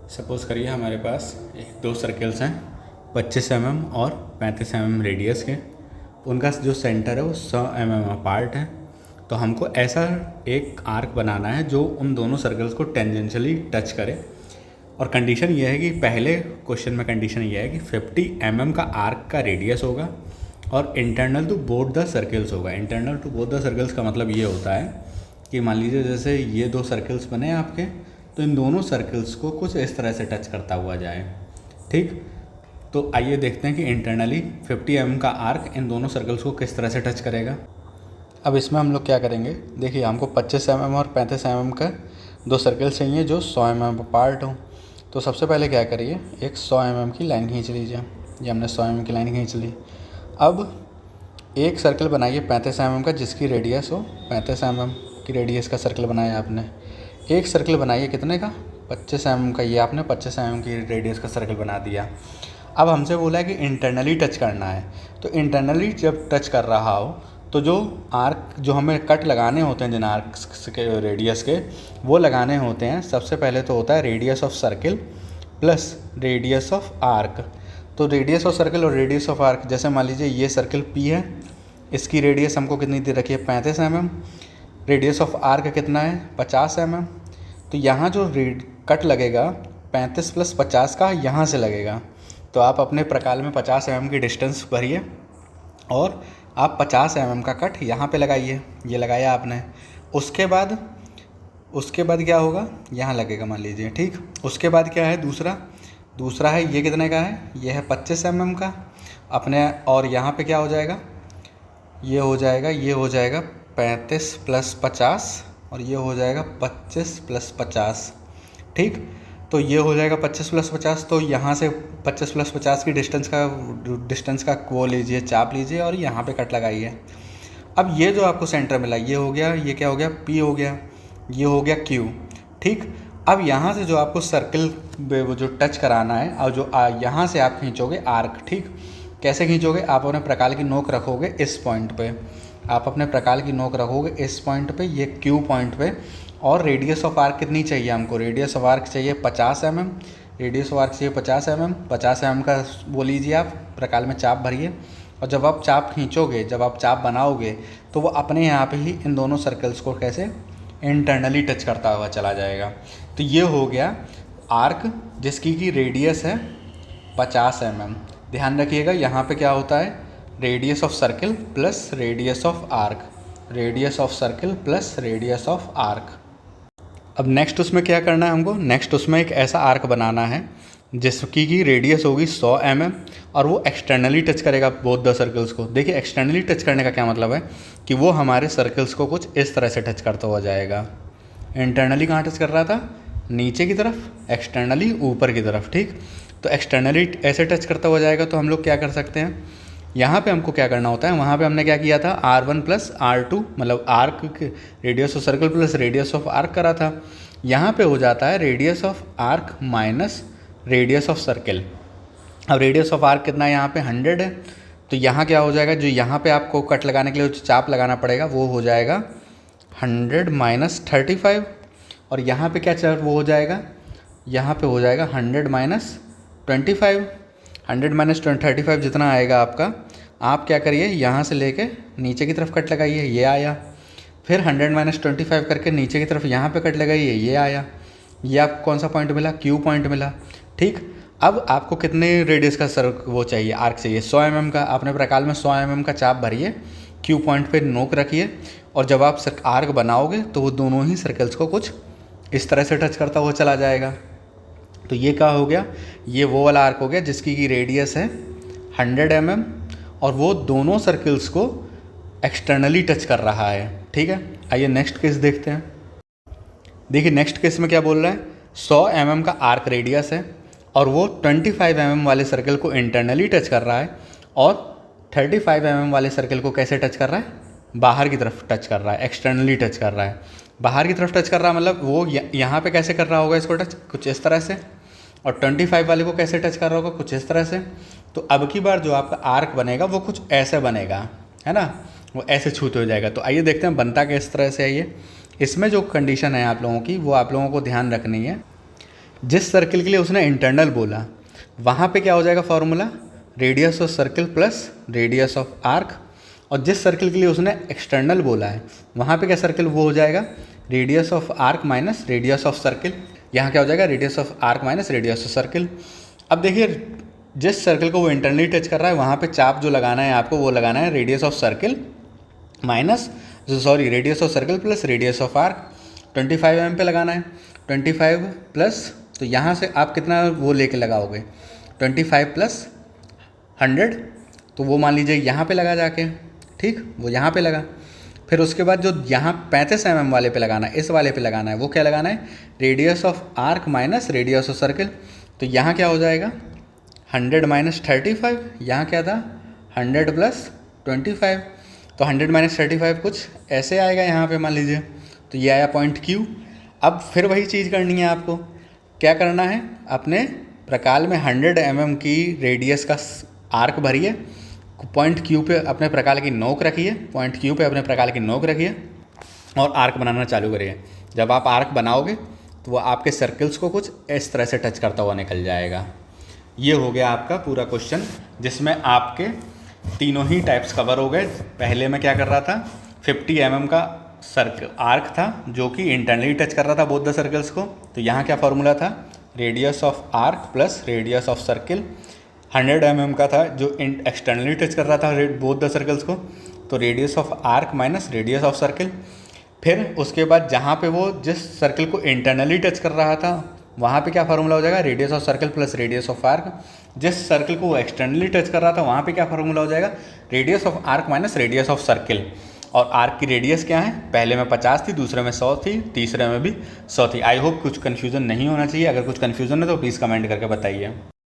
Suppose करिए हमारे पास दो सर्कल्स हैं 25 और 35 रेडियस के। उनका जो सेंटर है वो 100 अपार्ट है। तो हमको ऐसा एक आर्क बनाना है जो उन दोनों सर्कल्स को टेंजेंशियली टच करे। और कंडीशन ये है कि पहले क्वेश्चन में कंडीशन ये है कि 50 का आर्क का रेडियस होगा और internal to both the circles होगा। Internal to both the circles का मतलब ये होता है कि मान लीजिए जैसे ये दो सर्कल्स बने आपके, तो इन दोनों सर्कल्स को कुछ इस तरह से टच करता हुआ जाए। ठीक, तो आइए देखते हैं कि इंटरनली 50 का आर्क इन दोनों सर्कल्स को किस तरह से टच करेगा। अब इसमें हम लोग क्या करेंगे, देखिए हमको 25 और 35 का दो सर्कल चाहिए जो 100 अपार्ट हो। तो सबसे पहले क्या करिए, एक 100 की लाइन खींच लीजिए। ये हमने 100 की लाइन खींच ली। अब एक सर्कल बनाइए 35 का जिसकी रेडियस हो 35 की रेडियस का सर्कल बनाया आपने। एक सर्कल बनाइए कितने का, 25 का। ये आपने 25 की रेडियस का सर्कल बना दिया। अब हमसे बोला है कि इंटरनली टच करना है। तो इंटरनली जब टच कर रहा हो तो जो आर्क जो हमें कट लगाने होते हैं जिन आर्क्स के रेडियस के, वो लगाने होते हैं। सबसे पहले तो होता है radius of circle plus radius of arc. तो रेडियस ऑफ सर्कल और रेडियस ऑफ आर्क, जैसे मान लीजिए ये सर्कल P है, इसकी रेडियस हमको कितनी दे रखी है 35 रेडियस ऑफ आर्क कितना है 50 तो यहाँ जो कट लगेगा 35 + 50 का यहाँ से लगेगा। तो आप अपने प्रकार में 50 की डिस्टेंस भरिए और आप 50 का कट यहाँ पे लगाइए। ये लगाया आपने। उसके बाद क्या होगा, यहाँ लगेगा मान लीजिए। ठीक, उसके बाद क्या है, दूसरा है ये कितने का है, ये है 25 का अपने। और यहाँ पे क्या हो जाएगा, ये हो जाएगा 35 + 50 और ये हो जाएगा 25 + 50। ठीक, तो ये हो जाएगा 25 + 50। तो यहाँ से 25 + 50 की डिस्टेंस का वो लीजिए, चाप लीजिए और यहाँ पे कट लगाइए। अब ये जो आपको सेंटर मिला ये हो गया, ये क्या हो गया, P हो गया, ये हो गया Q। ठीक, अब यहाँ से जो आपको सर्कल वो जो टच कराना है और जो यहाँ से आप खींचोगे आर्क। ठीक, कैसे खींचोगे, आप अपने प्रकार की नोक रखोगे इस पॉइंट पे, आप अपने प्रकार की नोक रखोगे इस पॉइंट पे, ये Q पॉइंट पे। और रेडियस ऑफ आर्क कितनी चाहिए हमको, रेडियस ऑफ आर्क चाहिए 50 रेडियस ऑफ आर्क चाहिए 50 का वो लीजिए, आप प्रकार में चाप भरिए। और जब आप चाप खींचोगे, जब आप चाप बनाओगे तो वो अपने यहाँ पे ही इन दोनों सर्कल्स को कैसे इंटरनली टच करता हुआ चला जाएगा। तो ये हो गया आर्क जिसकी की रेडियस है 50 ध्यान रखिएगा यहाँ पे क्या होता है, radius of circle plus radius of arc, radius of circle plus radius of arc. अब नेक्स्ट उसमें क्या करना है हमको, नेक्स्ट उसमें एक ऐसा आर्क बनाना है जिसकी की रेडियस होगी 100 और वो एक्सटर्नली टच करेगा बोथ द सर्कल्स को। देखिए एक्सटर्नली टच करने का क्या मतलब है कि वो हमारे सर्कल्स को कुछ इस तरह से टच करता हुआ जाएगा। इंटरनली कहाँ टच कर रहा था, नीचे की तरफ, एक्सटर्नली ऊपर की तरफ। ठीक, तो एक्सटर्नली ऐसे टच करता हुआ जाएगा। तो हम लोग क्या कर सकते हैं, यहाँ पे हमको क्या करना होता है, वहाँ पे हमने क्या किया था R1 + R2 मतलब arc radius of circle plus radius of arc करा था। यहाँ पे हो जाता है radius of arc minus radius of circle. अब रेडियस ऑफ आर्क कितना है, यहाँ पे 100 है। तो यहाँ क्या हो जाएगा, जो यहाँ पे आपको कट लगाने के लिए जो चाप लगाना पड़ेगा वो हो जाएगा 100 - 35। और यहाँ पे क्या चाप वो हो जाएगा, यहाँ पे हो जाएगा 100 - 25। 100 - 35 जितना आएगा आपका, आप क्या करिए यहाँ से लेके नीचे की तरफ कट लगाइए, ये आया। फिर 100 - 25 करके नीचे की तरफ यहाँ पे कट लगाइए, ये आया। ये आपको कौन सा पॉइंट मिला, Q पॉइंट मिला। ठीक, अब आपको कितने रेडियस का वो चाहिए, आर्क चाहिए 100 का। आपने प्रकार में 100 का चाप भरिए, Q पॉइंट पे नोक रखिए और जब आप आर्क बनाओगे तो वो दोनों ही सर्कल्स को कुछ इस तरह से टच करता हुआ चला जाएगा। तो ये क्या हो गया, ये वो वाला आर्क हो गया जिसकी की रेडियस है 100 और वो दोनों सर्कल्स को एक्सटर्नली टच कर रहा है। ठीक है, आइए नेक्स्ट केस देखते हैं। देखिए नेक्स्ट केस में क्या बोल रहा है, 100 का आर्क रेडियस है और वो 25 वाले सर्कल को इंटरनली टच कर रहा है और 35 वाले सर्कल को कैसे टच कर रहा है, बाहर की तरफ टच कर रहा है, एक्सटर्नली टच कर रहा है। बाहर की तरफ टच कर रहा है मतलब वो यहाँ पे कैसे कर रहा होगा इसको टच, कुछ इस तरह से। और 25 वाले को कैसे टच कर रहा होगा, कुछ इस तरह से। तो अब की बार जो आपका आर्क बनेगा वो कुछ ऐसे बनेगा, है ना, वो ऐसे छूते हो जाएगा। तो आइए देखते हैं बनता किस तरह से है ये। इसमें जो कंडीशन है आप लोगों की वो आप लोगों को ध्यान रखनी है जिस सर्किल के लिए उसने इंटरनल बोला वहाँ पे क्या हो जाएगा formula, radius of circle plus radius of arc, और जिस सर्किल के लिए उसने एक्सटर्नल बोला है वहाँ पे क्या सर्किल वो हो जाएगा, radius of arc minus radius of circle. यहाँ क्या हो जाएगा, radius of arc minus radius of circle. अब देखिए जिस सर्किल को वो इंटरनली टच कर रहा है वहाँ पे चाप जो लगाना है आपको वो लगाना है radius of circle minus radius of circle plus radius of arc. 25 mm पे लगाना है, 25 प्लस, तो यहाँ से आप कितना वो लेके लगाओगे, 25 प्लस 100, तो वो मान लीजिए यहाँ पे लगा जाके, ठीक, वो यहाँ पे लगा। फिर उसके बाद जो यहाँ 35 mm वाले पे लगाना है, इस वाले पे लगाना है, वो क्या लगाना है, radius of arc minus radius of circle. तो यहाँ क्या हो जाएगा 100 माइनस 35, यहाँ क्या था 100 प्लस 25, तो 100 माइनस 35 कुछ ऐसे आएगा यहाँ पे मान लीजिए, तो ये आया पॉइंट Q। अब फिर वही चीज़ करनी है आपको, क्या करना है, अपने प्रकाल में 100 mm की रेडियस का आर्क भरिए, पॉइंट Q पे अपने प्रकाल की नोक रखिए, पॉइंट Q पे अपने प्रकाल की नोक रखिए और आर्क बनाना चालू करिए। जब आप आर्क बनाओगे तो वो आपके सर्कल्स को कुछ इस तरह से टच करता हुआ निकल जाएगा। ये हो गया आपका पूरा क्वेश्चन, जिसमें आपके तीनों ही टाइप्स कवर हो गए। पहले मैं क्या कर रहा था, 50 mm का सर्कल आर्क था जो कि इंटरनली टच कर रहा था बोथ द सर्कल्स को, तो यहाँ क्या फार्मूला था, radius of arc plus radius of circle. 100 mm का था जो एक्सटर्नली टच कर रहा था बोथ द सर्कल्स को, तो radius of arc minus radius of circle. फिर उसके बाद जहाँ पे वो जिस सर्कल को इंटरनली टच कर रहा था वहाँ पे क्या फार्मूला हो जाएगा, radius of circle plus radius of arc. जिस सर्कल को वो एक्सटर्नली टच कर रहा था वहाँ पे क्या फार्मूला हो जाएगा, radius of arc minus radius of circle. और आर्क की रेडियस क्या है, पहले में 50 थी, दूसरे में 100 थी, तीसरे में भी 100 थी। आई होप कुछ कन्फ्यूज़न नहीं होना चाहिए। अगर कुछ कन्फ्यूज़न है तो प्लीज़ कमेंट करके बताइए।